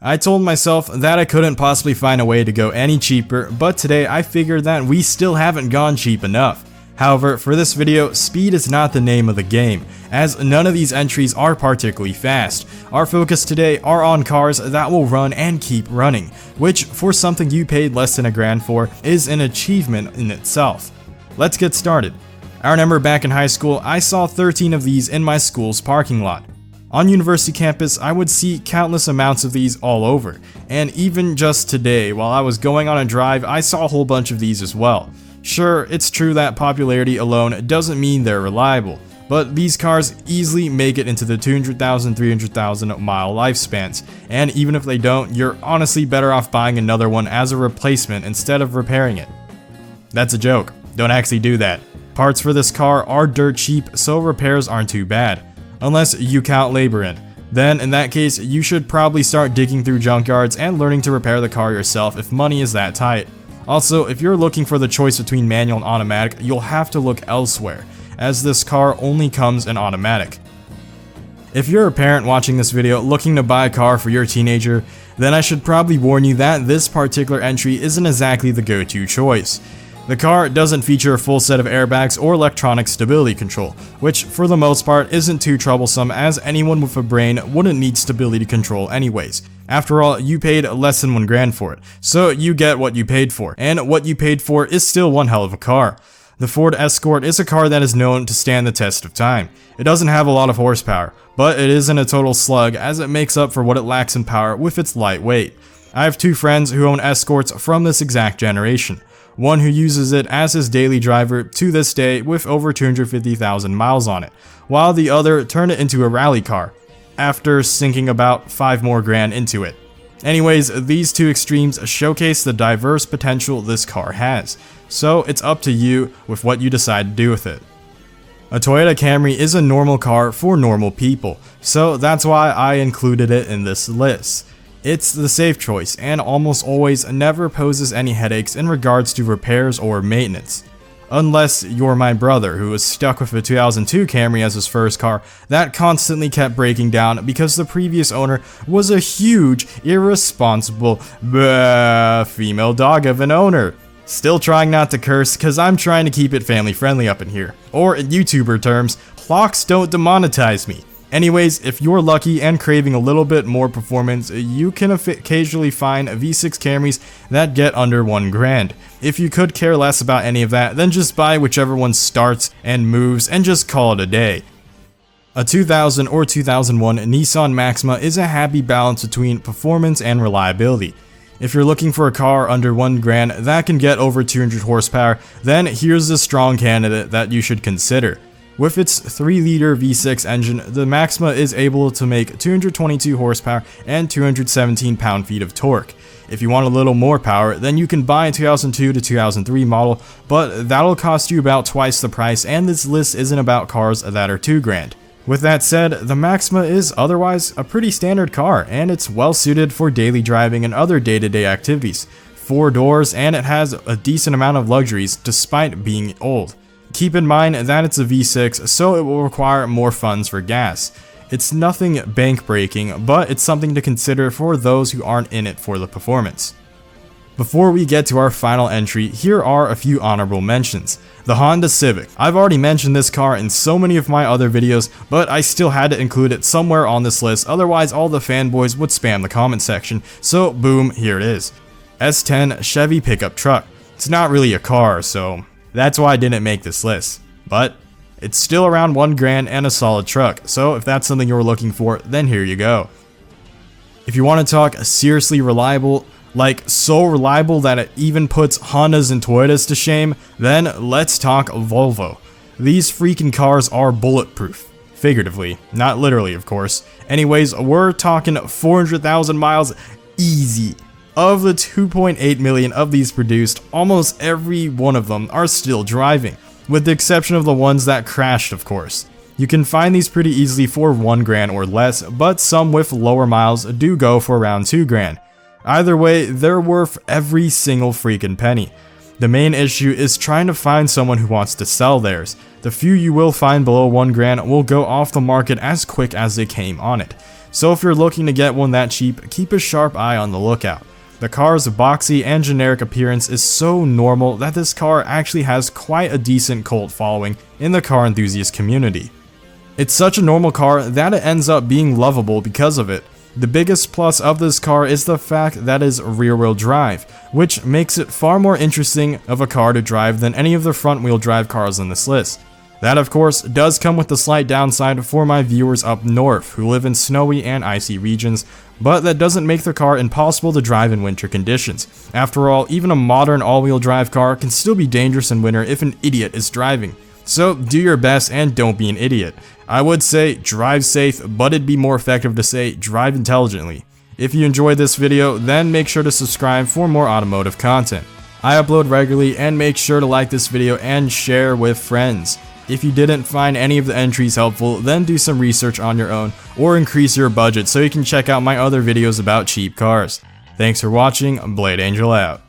I told myself that I couldn't possibly find a way to go any cheaper, but today I figured that we still haven't gone cheap enough. However, for this video, speed is not the name of the game, as none of these entries are particularly fast. Our focus today are on cars that will run and keep running, which for something you paid less than $1,000 for is an achievement in itself. Let's get started. I remember back in high school, I saw 13 of these in my school's parking lot. On university campus, I would see countless amounts of these all over, and even just today, while I was going on a drive, I saw a whole bunch of these as well. Sure, it's true that popularity alone doesn't mean they're reliable, but these cars easily make it into the 200,000, 300,000 mile lifespans, and even if they don't, you're honestly better off buying another one as a replacement instead of repairing it. That's a joke, don't actually do that. Parts for this car are dirt cheap, so repairs aren't too bad. Unless you count labor in. Then, in that case, you should probably start digging through junkyards and learning to repair the car yourself if money is that tight. Also, if you're looking for the choice between manual and automatic, you'll have to look elsewhere, as this car only comes in automatic. If you're a parent watching this video looking to buy a car for your teenager, then I should probably warn you that this particular entry isn't exactly the go-to choice. The car doesn't feature a full set of airbags or electronic stability control, which for the most part isn't too troublesome as anyone with a brain wouldn't need stability control anyways. After all, you paid less than $1,000 for it, so you get what you paid for, and what you paid for is still one hell of a car. The Ford Escort is a car that is known to stand the test of time. It doesn't have a lot of horsepower, but it isn't a total slug as it makes up for what it lacks in power with its light weight. I have two friends who own Escorts from this exact generation. One who uses it as his daily driver to this day with over 250,000 miles on it, while the other turned it into a rally car, after sinking about $5 more grand into it. Anyways, these two extremes showcase the diverse potential this car has, so it's up to you with what you decide to do with it. A Toyota Camry is a normal car for normal people, so that's why I included it in this list. It's the safe choice and almost always never poses any headaches in regards to repairs or maintenance. Unless you're my brother who was stuck with a 2002 Camry as his first car that constantly kept breaking down because the previous owner was a huge, irresponsible, female dog of an owner. Still trying not to curse cause I'm trying to keep it family friendly up in here. Or in YouTuber terms, clocks don't demonetize me. Anyways, if you're lucky and craving a little bit more performance, you can occasionally find V6 Camrys that get under $1,000. If you could care less about any of that, then just buy whichever one starts and moves and just call it a day. A 2000 or 2001 Nissan Maxima is a happy balance between performance and reliability. If you're looking for a car under $1,000 that can get over 200 horsepower, then here's a strong candidate that you should consider. With its 3-liter V6 engine, the Maxima is able to make 222 horsepower and 217 pound-feet of torque. If you want a little more power, then you can buy a 2002 to 2003 model, but that'll cost you about twice the price, and this list isn't about cars that are $2,000. With that said, the Maxima is otherwise a pretty standard car, and it's well suited for daily driving and other day-to-day activities. 4 doors, and it has a decent amount of luxuries despite being old. Keep in mind that it's a V6, so it will require more funds for gas. It's nothing bank-breaking, but it's something to consider for those who aren't in it for the performance. Before we get to our final entry, here are a few honorable mentions. The Honda Civic. I've already mentioned this car in so many of my other videos, but I still had to include it somewhere on this list, otherwise all the fanboys would spam the comment section, so boom, here it is. S10 Chevy pickup truck. It's not really a car, so that's why I didn't make this list, but it's still around $1,000 and a solid truck, so if that's something you're looking for, then here you go. If you want to talk seriously reliable, like so reliable that it even puts Hondas and Toyotas to shame, then let's talk Volvo. These freaking cars are bulletproof. Figuratively, not literally of course. Anyways, we're talking 400,000 miles easy. Of the 2.8 million of these produced, almost every one of them are still driving, with the exception of the ones that crashed of course. You can find these pretty easily for $1,000 or less, but some with lower miles do go for around $2,000. Either way, they're worth every single freaking penny. The main issue is trying to find someone who wants to sell theirs. The few you will find below $1,000 will go off the market as quick as they came on it. So if you're looking to get one that cheap, keep a sharp eye on the lookout. The car's boxy and generic appearance is so normal that this car actually has quite a decent cult following in the car enthusiast community. It's such a normal car that it ends up being lovable because of it. The biggest plus of this car is the fact that it is rear-wheel drive, which makes it far more interesting of a car to drive than any of the front-wheel drive cars on this list. That of course does come with the slight downside for my viewers up north who live in snowy and icy regions, but that doesn't make the car impossible to drive in winter conditions. After all, even a modern all-wheel drive car can still be dangerous in winter if an idiot is driving. So do your best and don't be an idiot. I would say drive safe, but it'd be more effective to say drive intelligently. If you enjoyed this video, then make sure to subscribe for more automotive content. I upload regularly, and make sure to like this video and share with friends. If you didn't find any of the entries helpful, then do some research on your own or increase your budget so you can check out my other videos about cheap cars. Thanks for watching, Blade Angel out.